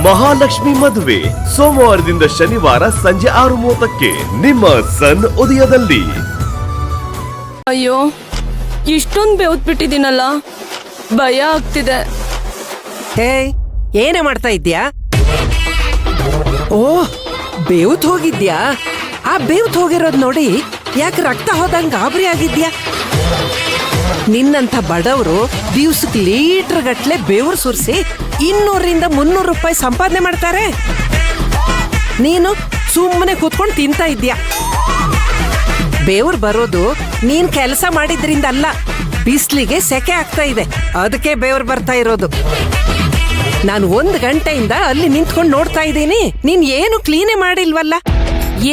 ಮಹಾಲಕ್ಷ್ಮಿ ಮದುವೆ ಸೋಮವಾರದಿಂದ ಶನಿವಾರ ಸಂಜೆ 6:30ಕ್ಕೆ ನಿಮ್ಮ ಸನ್ ಉದಯದಲ್ಲಿ. ಅಯ್ಯೋ, ಇಷ್ಟೊಂದು ಬೆವ್ತ್ಬಿಟ್ಟಿದ್ದೀನಲ್ಲ, ಭಯ ಆಗ್ತಿದೆ. ಹೇ, ಏನೇ ಮಾಡ್ತಾ ಇದ್ಯಾ? ಓ, ಬೇವ್ತ್ ಹೋಗಿದ್ಯಾ? ಆ ಬೇವ್ತ್ ಹೋಗಿರೋದ್ ನೋಡಿ ಯಾಕೆ ರಕ್ತ ಹೋದಂಗ್ ಗಾಬರಿ ಆಗಿದ್ಯಾ? ನಿನ್ನಂಥ ಬಡವರು ದಿವ್ಸಕ್ಕೆ ಲೀಟರ್ ಗಟ್ಲೆ ಬೇವ್ರು ಸುರಿಸಿ 200-300 ರೂಪಾಯಿ ಸಂಪಾದನೆ ಮಾಡ್ತಾರೆ. ನೀನು ಸುಮ್ಮನೆ ಕೂತ್ಕೊಂಡು ತಿಂತಾ ಇದ್ಯಾ. ಬೇವ್ರು ಬರೋದು ನೀನ್ ಕೆಲಸ ಮಾಡಿದ್ರಿಂದ ಅಲ್ಲ, ಬಿಸ್ಲಿಗೆ ಸೆಕೆ ಆಗ್ತಾ ಇದೆ, ಅದಕ್ಕೆ ಬೇವ್ರು ಬರ್ತಾ ಇರೋದು. ನಾನು 1 ಗಂಟೆಯಿಂದ ಅಲ್ಲಿ ನಿಂತ್ಕೊಂಡು ನೋಡ್ತಾ ಇದ್ದೀನಿ, ನೀನ್ ಏನು ಕ್ಲೀನೇ ಮಾಡಿಲ್ವಲ್ಲ.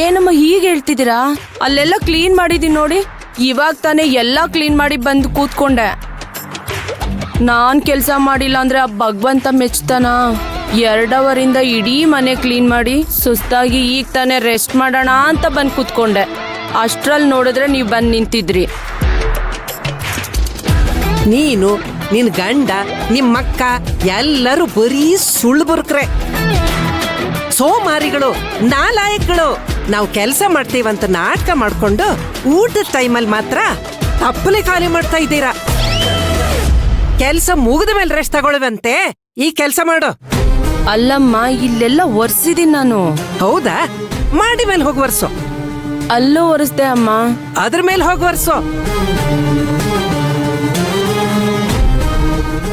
ಏನಮ್ಮ ಹೀಗೆ ಹೇಳ್ತಿದ್ದೀರಾ? ಅಲ್ಲೆಲ್ಲ ಕ್ಲೀನ್ ಮಾಡಿದೀನಿ ನೋಡಿ. ಇವಾಗ ತಾನೇ ಎಲ್ಲಾ ಕ್ಲೀನ್ ಮಾಡಿ ಬಂದು ಕೂತ್ಕೊಂಡೆ. ನಾನ್ ಕೆಲ್ಸ ಮಾಡಿಲ್ಲ ಅಂದ್ರೆ ಆ ಭಗವಂತ ಮೆಚ್ತಾನ? 2 ಅವರಿಂದ ಇಡೀ ಮನೆ ಕ್ಲೀನ್ ಮಾಡಿ ಸುಸ್ತಾಗಿ ಈಗ ತಾನೇ ರೆಸ್ಟ್ ಮಾಡೋಣ ಅಂತ ಬಂದು ಕೂತ್ಕೊಂಡೆ. ಅಷ್ಟ್ರಲ್ಲಿ ನೋಡಿದ್ರೆ ನೀವು ಬಂದು ನಿಂತಿದ್ರಿ. ನೀನು, ನಿನ್ ಗಂಡ, ನಿಮ್ಮಕ್ಕ ಎಲ್ಲರೂ ಬರೀ ಸುಳ್ಳು ಬುರ್ಕ್ರೆ, ಸೋಮಾರಿಗಳು, ನಾಲಾಯಕ್ಗಳು. ನಾವು ಕೆಲಸ ಮಾಡ್ತೀವಂತ ನಾಟಕ ಮಾಡ್ಕೊಂಡು ಊಟದ ಟೈಮಲ್ಲಿ ಮಾತ್ರ ತಪ್ಪಲೆ ಖಾಲಿ ಮಾಡ್ತಾ ಇದ್ದೀರಾ. ಕೆಲ್ಸ ಮುಗಿದ ಮೇಲೆ ರೆಸ್ಟ್ ತಗೊಳ್ಳುವಂತೆ ಈ ಕೆಲಸ ಮಾಡು. ಅಲ್ಲಮ್ಮ, ಇಲ್ಲೆಲ್ಲ ಒರ್ಸಿದೀನಿ ನಾನು. ಹೌದಾ? ಮಾಡಿ ಮೇಲೆ ಹೋಗಿ ವರ್ಸೋ. ಅಲ್ಲೂ ಒರೆಸ್ದೆ ಅಮ್ಮ. ಅದ್ರ ಮೇಲೆ ಹೋಗಿ ವರ್ಸೋ.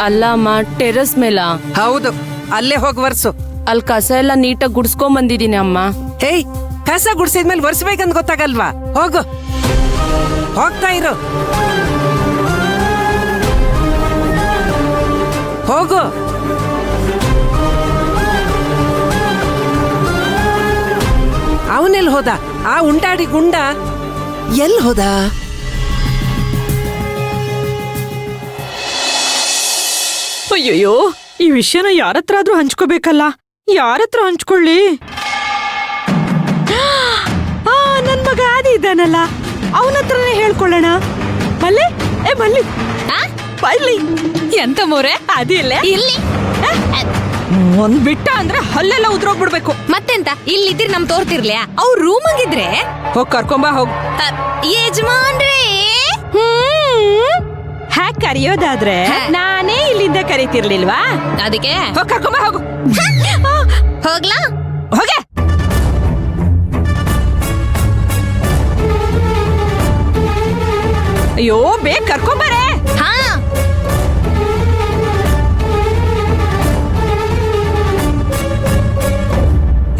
ಅಲ್ಲ ಅಮ್ಮ, ಟೆರಸ್ ಮೇಲ? ಹೌದು, ಅಲ್ಲೇ ಹೋಗಿ ವರ್ಸು. ಅಲ್ಲಿ ಕಸ ಎಲ್ಲ ನೀಟಾಗಿ ಗುಡ್ಸ್ಕೊಂಡ್ ಬಂದಿದೀನಿ ಅಮ್ಮ. ಹೇಯ್, ಕಸ ಗುಡ್ಸಿದ್ಮೇಲೆ ವರ್ಸ್ಬೇಕಂತ ಗೊತ್ತಾಗಲ್ವಾ? ಹೋಗು, ಹೋಗ್ತಾ ಇರು, ಹೋಗು. ಅವನೆಲ್ಲಿ ಹೋದ? ಆ ಉಂಟಾಡಿ ಗುಂಡ ಎಲ್ಲಿ ಹೋದ? ಅಯ್ಯಯ್ಯೋ, ಈ ವಿಷಯನ ಯಾರತ್ರ ಆದ್ರೂ ಹಂಚ್ಕೋಬೇಕಲ್ಲ. ಯಾರತ್ರ ಹಂಚ್ಕೊಳ್ಳಿ? ನನ್ ಮಗ ಆದಿ ಇದ್ದಾನಲ್ಲ, ಅವನತ್ರನೇ ಹೇಳ್ಕೊಳ್ಳೋಣ. ಮಲ್ಲಿ, ಏ ಮಲ್ಲಿ, ಮಲ್ಲಿ ಎಂತ ಮೋರೆ, ಆದಿ ಇಲ್ಲೇ ಇಲ್ಲಿ ಒಂದ್ ಬಿಟ್ಟ ಅಂದ್ರೆ ಹಲ್ಲೆಲ್ಲ ಉದ್ರೋಗ್ಬಿಡ್ಬೇಕು. ಮತ್ತೆಂತ ಇಲ್ಲಿದ್ರಿ ನಮ್ ತೋರ್ತಿರ್ಲಿಯಾ? ಅವ್ರ ರೂಮ್ ಆಗಿದ್ರೆ ಹೋಗ್ ಕರ್ಕೊಂಬ ಹೋಗ್. ಯಜಮಾನ್ರೇ, ಹ್ಯಾಕ್ ಕರೆಯೋದಾದ್ರೆ ನಾನೇ ಇಲ್ಲಿಂದ ಕರೀತಿರ್ಲಿಲ್ವಾ? ಅದಕ್ಕೆ ಹೋಗ್ ಕರ್ಕೊಂಬ ಹೋಗು. ಹೋಗ್ಲಾ? ಹೋಗೆ. ಅಯ್ಯೋ, ಬೇಗ ಕರ್ಕೊಂಬರೇ. ಹಾ,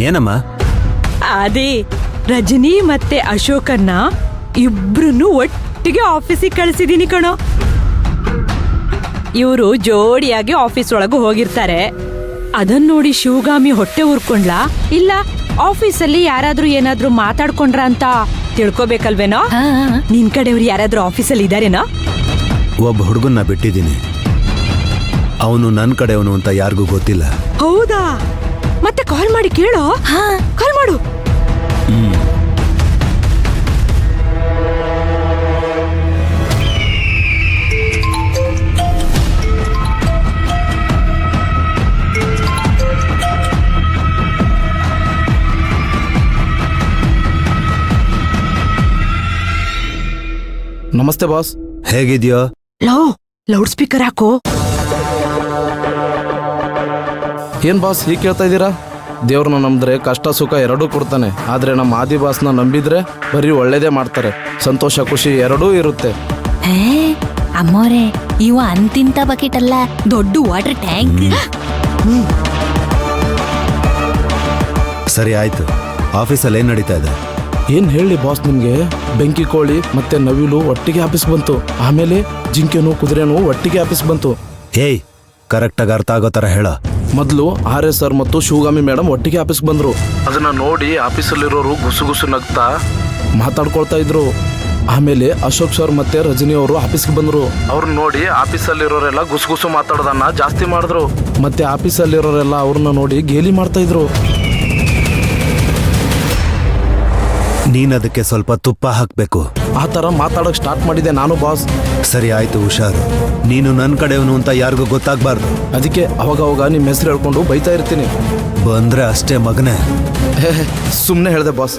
ಏನಮ್ಮ? ಅದೇ ರಜನಿ ಮತ್ತೆ ಅಶೋಕನ್ನ ಇಬ್ರು ಒಟ್ಟಿಗೆ ಆಫೀಸಿಗೆ ಕಳಿಸಿದೀನಿ ಕಣೋ. ಇವರು ಜೋಡಿಯಾಗಿ ಆಫೀಸ್ ಒಳಗೂ ಹೋಗಿರ್ತಾರೆ. ಅದನ್ನ ನೋಡಿ ಶಿವಗಾಮಿ ಹೊಟ್ಟೆ ಉರ್ಕೊಂಡ್ಲಾ, ಇಲ್ಲ ಆಫೀಸಲ್ಲಿ ಯಾರಾದ್ರೂ ಏನಾದ್ರೂ ಮಾತಾಡ್ಕೊಂಡ್ರ ಅಂತ ತಿಳ್ಕೊಬೇಕಲ್ವೇನೋ. ನಿನ್ ಕಡೆಯವ್ರು ಯಾರಾದ್ರೂ ಆಫೀಸಲ್ಲಿ ಇದಾರೇನೋ? ಒಬ್ಬ ಹುಡುಗನ್ನ ಬಿಟ್ಟಿದ್ದೀನಿ, ಅವನು ನನ್ನ ಕಡೆಯವನು ಅಂತ ಯಾರಿಗೂ ಗೊತ್ತಿಲ್ಲ. ಹೌದಾ? ಮತ್ತೆ ಕಾಲ್ ಮಾಡಿ ಕೇಳೋ. ಕಾಲ್ ಮಾಡು. ನಮಸ್ತೆ ಬಾಸ್. ಹೇಗಿದ್ಯೋ? ಲೌಡ್ ಸ್ಪೀಕರ್ ಹಾಕೋ. ಏನ್ ಬಾಸ್ ಹೀಗೆ ಕೇಳ್ತಾ ಇದ್ದೀರಾ? ದೇವ್ರನ್ನ ನಂಬಿದ್ರೆ ಕಷ್ಟ ಸುಖ ಎರಡೂ ಕೊಡ್ತಾನೆ. ಆದ್ರೆ ನಮ್ಮ ಆದಿ ಬಾಸ್ನ ನಂಬಿದ್ರೆ ಬರೀ ಒಳ್ಳೇದೇ ಮಾಡ್ತಾರೆ. ಸಂತೋಷ ಖುಷಿ ಎರಡೂ ಇರುತ್ತೆ. ಅಮ್ಮೋರೆ, ಇವ ಅಂತಿಂತ ಬಕೆಟ್ ಅಲ್ಲ, ದೊಡ್ಡ ವಾಟರ್ ಟ್ಯಾಂಕ್. ಸರಿ ಆಯ್ತು, ಆಫೀಸಲ್ಲಿ ಏನ್ ನಡೀತಾ ಇದೆ? ಏನ್ ಹೇಳಿ ಬಾಸ್ ನಿಮ್ಗೆ, ಬೆಂಕಿ ಕೋಳಿ ಮತ್ತೆ ನವಿಲು ಒಟ್ಟಿಗೆ ಆಫೀಸ್ ಬಂತು. ಆಮೇಲೆ ಜಿಂಕೆನೂ ಕುದುರೆನೂ ಒಟ್ಟಿಗೆ ಆಫೀಸ್ ಬಂತು. ಏಯ್, ಕರೆಕ್ಟಾಗಿ ಅರ್ಥ ಆಗೋ ತರ ಹೇಳ. ಮೊದಲು ಆರ್ಯ ಸರ್ ಮತ್ತು ಶಿವಗಾಮಿ ಮೇಡಮ್ ಒಟ್ಟಿಗೆ ಆಫೀಸ್ ಬಂದ್ರು. ಅದನ್ನ ನೋಡಿ ಆಫೀಸಲ್ಲಿರೋರು ಗುಸು ನಗ್ತಾ ಮಾತಾಡ್ಕೊಳ್ತಾ ಇದ್ರು. ಆಮೇಲೆ ಅಶೋಕ್ ಸರ್ ಮತ್ತೆ ರಜನಿ ಅವರು ಆಫೀಸ್ಗೆ ಬಂದ್ರು. ಅವ್ರನ್ನ ನೋಡಿ ಆಫೀಸಲ್ಲಿರೋರೆಲ್ಲ ಗುಸು ಮಾತಾಡೋದನ್ನ ಜಾಸ್ತಿ ಮಾಡಿದ್ರು. ಮತ್ತೆ ಆಫೀಸಲ್ಲಿರೋರೆಲ್ಲ ಅವ್ರನ್ನ ನೋಡಿ ಗೇಲಿ ಮಾಡ್ತಾ ಇದ್ರು. ನೀನ್ ಅದಕ್ಕೆ ಸ್ವಲ್ಪ ತುಪ್ಪ ಹಾಕ್ಬೇಕು. ಆ ಥರ ಮಾತಾಡೋಕೆ ಸ್ಟಾರ್ಟ್ ಮಾಡಿದೆ ನಾನು ಬಾಸ್. ಸರಿ ಆಯ್ತು, ಹುಷಾರು. ನೀನು ನನ್ನ ಕಡೆಯವನು ಅಂತ ಯಾರಿಗೂ ಗೊತ್ತಾಗ್ಬಾರ್ದು. ಅದಕ್ಕೆ ಅವಾಗ ನಿಮ್ಮ ಹೆಸರು ಹೇಳ್ಕೊಂಡು ಬೈತಾ ಇರ್ತೀನಿ. ಬಂದ್ರೆ ಅಷ್ಟೇ ಮಗನೇ. ಸುಮ್ಮನೆ ಹೇಳಿದೆ ಬಾಸ್.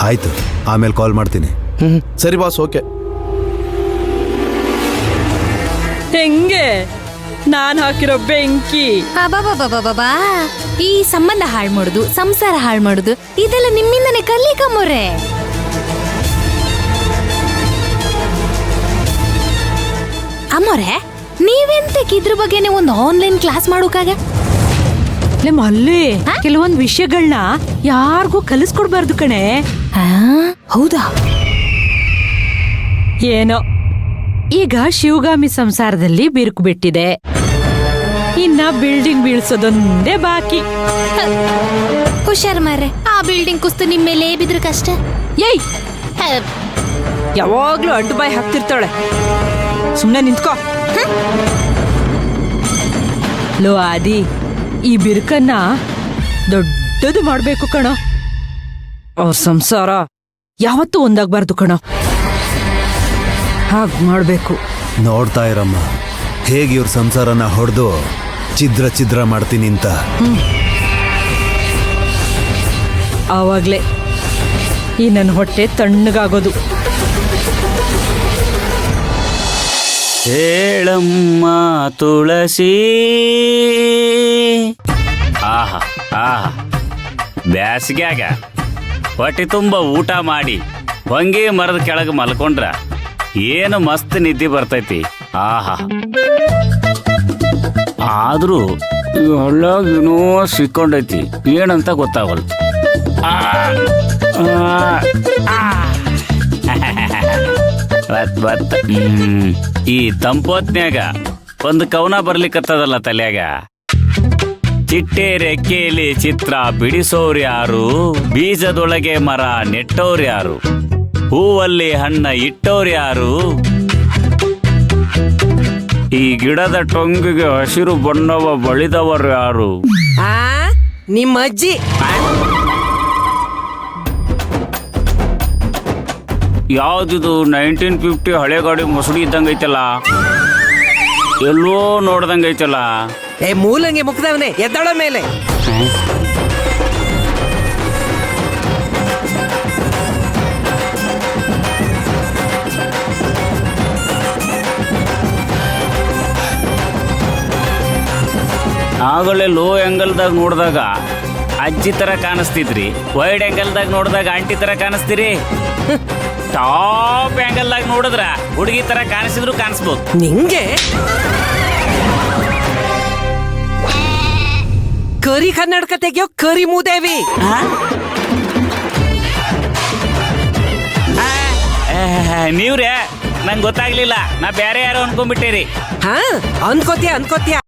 ಆಯ್ತು, ಆಮೇಲೆ ಕಾಲ್ ಮಾಡ್ತೀನಿ. ಸರಿ ಬಾಸ್, ಓಕೆ. ಹೆಂಗೆ ನಾನ್ ಹಾಕಿರೋ ಬೆಂಕಿ. ಅಬ್ಬಬ್ಬಬ್ಬಬ್ಬಬ್ಬಾ. ಈ ಸಂಬಂಧ ಹಾಳು ಮಾಡುದು, ಸಂಸಾರ ಹಾಳು ಮಾಡುದು, ಇದೆಲ್ಲ ನಿಮ್ಮಿಂದನೇ ಕಲಿಕಮ್ಮೋರೆ. ಅಮ್ಮೋರೆ, ನೀವೆಂತಕ್ಕೆ ಇದ್ರ ಬಗ್ಗೆನೇ ಒಂದು ಆನ್ಲೈನ್ ಕ್ಲಾಸ್ ಮಾಡೋಕಾಗ? ಮಲ್ಲಿ ಕೆಲವೊಂದ್ ವಿಷಯಗಳನ್ನ ಯಾರಿಗೂ ಕಲಿಸ್ಕೊಡ್ಬಾರ್ದು ಕಣೆ. ಹೌದಾ? ಏನೋ ಈಗ ಶಿವಗಾಮಿ ಸಂಸಾರದಲ್ಲಿ ಬಿರುಕು ಬಿಟ್ಟಿದೆ, ಇನ್ನ ಬಿಲ್ಡಿಂಗ್ ಬೀಳ್ಸೋದೊಂದೇ ಬಾಕಿ. ಹುಷಾರ್ ಮಾರ್ರೆ, ಆ ಬಿಲ್ಡಿಂಗ್ ಕುಸ್ತು ನಿಮ್ ಮೇಲೆ ಬಿದ್ರು ಕಷ್ಟ. ಏಯ್, ಯಾವಾಗ್ಲೂ ಅಡ್ಡು ಬಾಯಿ ಹಾಕ್ತಿರ್ತಾಳೆ, ಸುಮ್ನೆ ನಿಂತ್ಕೋ. ಲೋ ಆದಿ, ಈ ಬಿರುಕನ್ನ ದೊಡ್ಡದು ಮಾಡ್ಬೇಕು ಕಣೋ. ಅವ್ರ ಸಂಸಾರ ಯಾವತ್ತೂ ಒಂದಾಗ್ಬಾರ್ದು ಕಣೋ, ಹಾಗ್ ಮಾಡ್ಬೇಕು. ನೋಡ್ತಾ ಇರಮ್ಮ, ಹೇಗೆ ಇವ್ರ ಸಂಸಾರನ ಹೊಡೆದು ಛಿದ್ರ ಛಿದ್ರ ಮಾಡ್ತೀನಿ ಅಂತ. ಆವಾಗ್ಲೇ ಈ ನನ್ನ ಹೊಟ್ಟೆ ತಣ್ಣಗಾಗೋದು. ಹೇಳಮ್ಮ ತುಳಸಿ. ಆಹಾ ಆಹಾ, ಬ್ಯಾಸಿಗ್ಯಾಗ ಹೊಟ್ಟೆ ತುಂಬ ಊಟ ಮಾಡಿ ಹೊಂಗೆ ಮರದ ಕೆಳಗೆ ಮಲ್ಕೊಂಡ್ರ ಏನು ಮಸ್ತ್ ನಿದ್ದೆ ಬರ್ತೈತಿ. ಆಹಾ, ಆದ್ರೂ ಈ ಹಳ್ಳಾಗ ಏನೋ ಸಿಕ್ಕೊಂಡೈತಿ, ಏನಂತ ಗೊತ್ತಾಗಲ್ಲ. ಈ ತಂಪೊತ್ನ್ಯಾಗ ಒಂದು ಕವನ ಬರ್ಲಿಕ್ಕತ್ತದಲ್ಲ ತಲ್ಯಾಗ. ಚಿಟ್ಟೆ ರೆಕ್ಕೆಯಲ್ಲಿ ಚಿತ್ರ ಬಿಡಿಸೋರ್ಯಾರು, ಬೀಜದೊಳಗೆ ಮರ ನೆಟ್ಟೋರ್ಯಾರು, ಹೂವಲ್ಲಿ ಹಣ್ಣ ಇಟ್ಟೋರ್ಯಾರು, ಈ ಗಿಡದ ಟೊಂಗಿಗೆ ಹಸಿರು ಬಣ್ಣವ ಬಳಿದವರು ಯಾರು? ನಿಮ್ಮ ಅಜ್ಜಿ. ಯಾವ್ದಿದು 1950 ಹಳೆ ಗಾಡಿ ಮೊಸಡಿ ಇದ್ದಂಗೈತಲ್ಲ, ಎಲ್ಲೋ ನೋಡ್ದಂಗೈತಲ್ಲ. ಮೂಲಂಗೆ ಮುಗ್ದವನೇ, ಎದ್ದಳ ಮೇಲೆ. ಆಗಲೇ ಲೋ ಆ್ಯಂಗಲ್ದಾಗ ನೋಡಿದಾಗ ಅಜ್ಜಿ ತರ ಕಾಣಿಸ್ತಿದ್ರಿ, ವೈಡ್ ಆ್ಯಂಗಲ್ದಾಗ ನೋಡಿದಾಗ ಆಂಟಿ ತರ ಕಾಣಿಸ್ತೀರಿ, ಟಾಪ್ ಆ್ಯಂಗಲ್ದಾಗ ನೋಡಿದ್ರ ಹುಡುಗಿ ತರ ಕಾಣಿಸಿದ್ರು ಕಾಣಿಸ್ಬೋದು. ನಿಂಗೆ ಕರಿ ಕನ್ನಡಕ ತೆಗಿಯೋ ಕರಿ ಮೂದೇವಿ. ನೀವ್ರೇ, ನಂಗೆ ಗೊತ್ತಾಗ್ಲಿಲ್ಲ, ನಾ ಬೇರೆ ಯಾರೋ ಅನ್ಕೊಂಡ್ಬಿಟ್ಟೇರಿ. ಅನ್ಕೋತ್ಯಾ